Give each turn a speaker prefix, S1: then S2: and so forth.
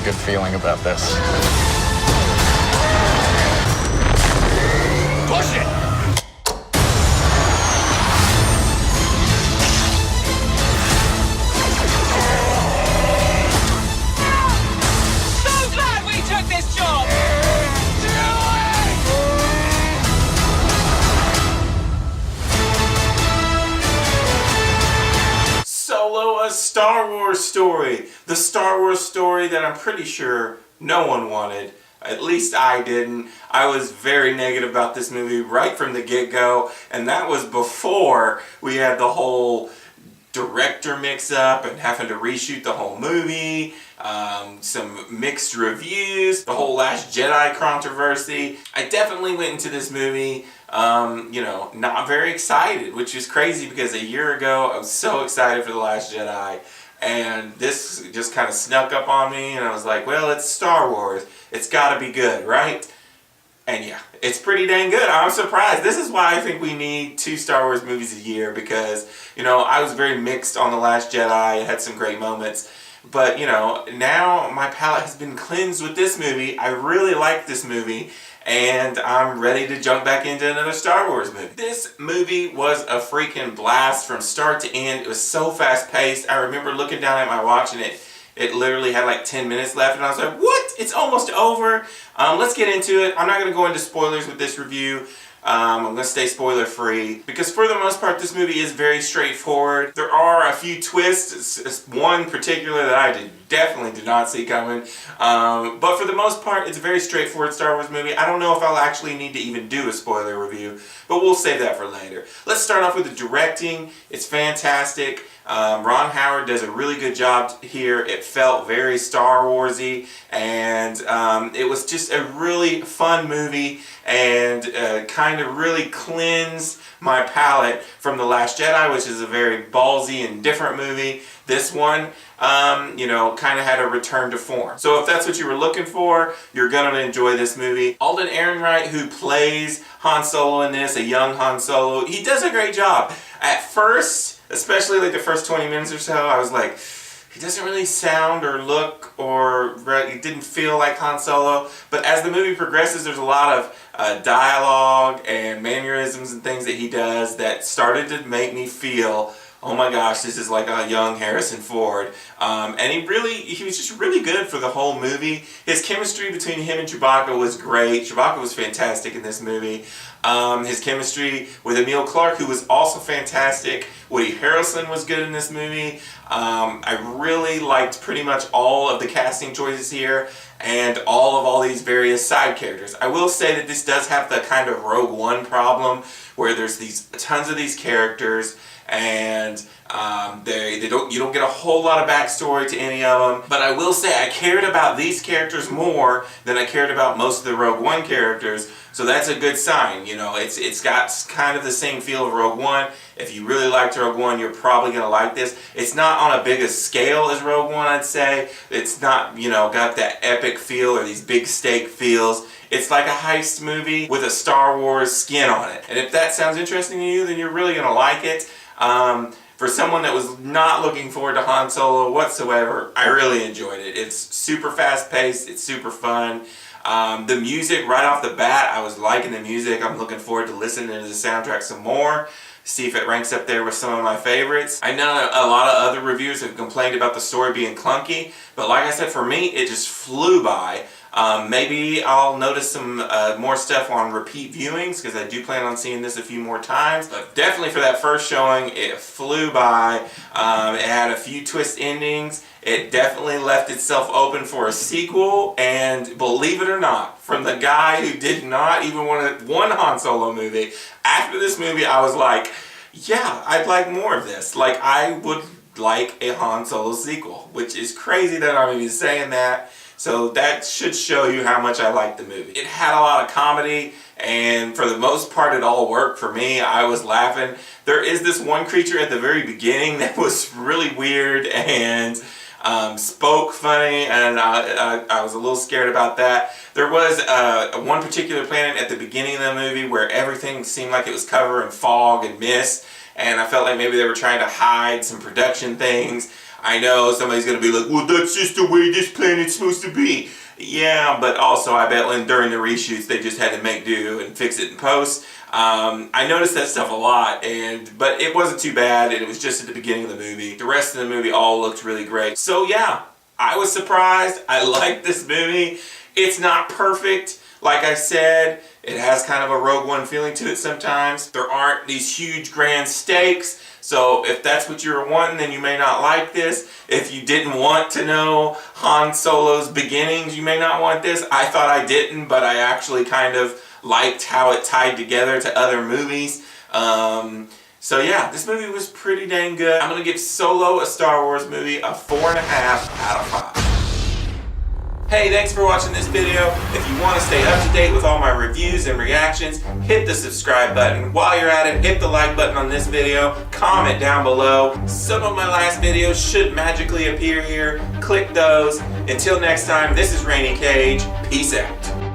S1: good feeling about this.
S2: Push it! So glad we took this job!
S3: Solo, a Star Wars story. The Star Wars story that I'm pretty sure no one wanted. At least I didn't. I was very negative about this movie right from the get-go, and that was before we had the whole director mix-up and having to reshoot the whole movie, some mixed reviews, the whole Last Jedi controversy. I definitely went into this movie not very excited, which is crazy because a year ago I was so excited for The Last Jedi, and this just kind of snuck up on me, and I was like, well, it's Star Wars. It's gotta be good, right? And yeah, it's pretty dang good. I'm surprised. This is why I think we need 2 Star Wars movies a year, because, I was very mixed on The Last Jedi. It had some great moments. But, now my palate has been cleansed with this movie. I really like this movie, and I'm ready to jump back into another Star Wars movie. This movie was a freaking blast from start to end. It was so fast-paced. I remember looking down at my watch, and it literally had like 10 minutes left, and I was like, what? It's almost over. Let's get into it. I'm not going to go into spoilers with this review. I'm going to stay spoiler free, because for the most part this movie is very straightforward. There are a few twists, one particular that I definitely did not see coming, but for the most part it's a very straightforward Star Wars movie. I don't know if I'll actually need to even do a spoiler review, but we'll save that for later. Let's start off with the directing. It's fantastic. Ron Howard does a really good job here. It felt very Star Warsy, and it was just a really fun movie, and kind of really cleansed my palate from The Last Jedi, which is a very ballsy and different movie. This one, kind of had a return to form. So if that's what you were looking for, you're going to enjoy this movie. Alden Ehrenreich, who plays Han Solo in this, a young Han Solo, he does a great job. At first, especially like the first 20 minutes or so, I was like, he doesn't really sound or look or it didn't feel like Han Solo. But as the movie progresses, there's a lot of dialogue and mannerisms and things that he does that started to make me feel, oh my gosh, this is like a young Harrison Ford. And he was just really good for the whole movie. His chemistry between him and Chewbacca was great. Chewbacca was fantastic in this movie. His chemistry with Emilia Clarke, who was also fantastic. Woody Harrelson was good in this movie. I really liked pretty much all of the casting choices here, and all these various side characters. I will say that this does have the kind of Rogue One problem, where there's tons of these characters, and you don't get a whole lot of backstory to any of them. But I will say I cared about these characters more than I cared about most of the Rogue One characters, so that's a good sign. It's got kind of the same feel of Rogue One. If you really liked Rogue One, you're probably going to like this. It's not on a big a scale as Rogue One, I'd say. It's not, got that epic feel or these big stake feels. It's like a heist movie with a Star Wars skin on it. And if that sounds interesting to you, then you're really going to like it. For someone that was not looking forward to Han Solo whatsoever, I really enjoyed it. It's super fast paced, it's super fun. The music right off the bat, I was liking the music. I'm looking forward to listening to the soundtrack some more, see if it ranks up there with some of my favorites. I know a lot of other reviewers have complained about the story being clunky, but like I said, for me, it just flew by. Maybe I'll notice some more stuff on repeat viewings, because I do plan on seeing this a few more times. But definitely for that first showing, it flew by. It had a few twist endings. It definitely left itself open for a sequel, and believe it or not, from the guy who did not even want one Han Solo movie, after this movie I was like, yeah, I'd like more of this. Like, I would like a Han Solo sequel, which is crazy that I'm even saying that. So that should show you how much I like the movie. It had a lot of comedy, and for the most part it all worked for me. I was laughing. There is this one creature at the very beginning that was really weird and spoke funny, and I was a little scared about that. There was one particular planet at the beginning of the movie where everything seemed like it was covered in fog and mist, and I felt like maybe they were trying to hide some production things. I know somebody's gonna be like, well, that's just the way this planet's supposed to be. Yeah, but also I bet when during the reshoots they just had to make do and fix it in post. I noticed that stuff a lot, but it wasn't too bad, and it was just at the beginning of the movie. The rest of the movie all looked really great. So yeah, I was surprised. I liked this movie. It's not perfect. Like I said, it has kind of a Rogue One feeling to it sometimes. There aren't these huge grand stakes. So if that's what you're wanting, then you may not like this. If you didn't want to know Han Solo's beginnings, you may not want this. I thought I didn't, but I actually kind of liked how it tied together to other movies. So yeah, this movie was pretty dang good. I'm going to give Solo, a Star Wars movie, a 4.5 out of 5. Hey, thanks for watching this video. If you want to stay up to date with all my reviews and reactions, hit the subscribe button. While you're at it, hit the like button on this video, comment down below. Some of my last videos should magically appear here. Click those. Until next time, this is Rainy Cage. Peace out.